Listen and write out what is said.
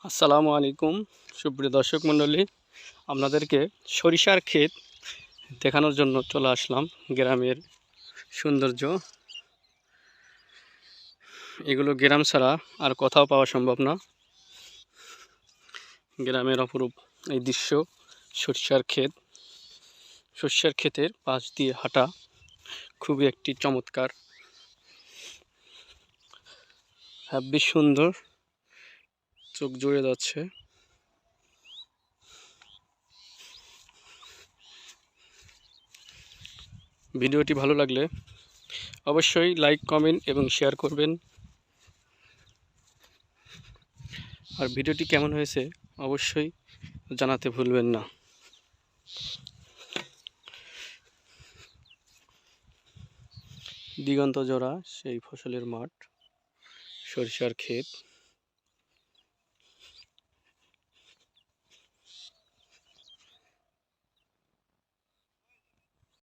আসসালামু আলাইকুম সুপ্রিয় দর্শক মণ্ডলী, আপনাদেরকে সরিষার ক্ষেত দেখানোর জন্য চলে আসলাম। গ্রামের সৌন্দর্য, এগুলো গ্রাম ছাড়া আর কোথাও পাওয়া সম্ভব না। গ্রামের অপরূপ এই দৃশ্য, সরিষার ক্ষেত, সরিষার ক্ষেতের পাশ দিয়ে হাঁটা খুবই একটি চমৎকার, বেশ সুন্দর, চোখ জুড়ে যাচ্ছে। ভিডিওটি ভালো লাগলে অবশ্যই লাইক, কমেন্ট এবং শেয়ার করবেন। আর ভিডিওটি কেমন হয়েছে অবশ্যই জানাতে ভুলবেন না। দিগন্ত জোড়া সেই ফসলের মাঠ, সরিষার ক্ষেত।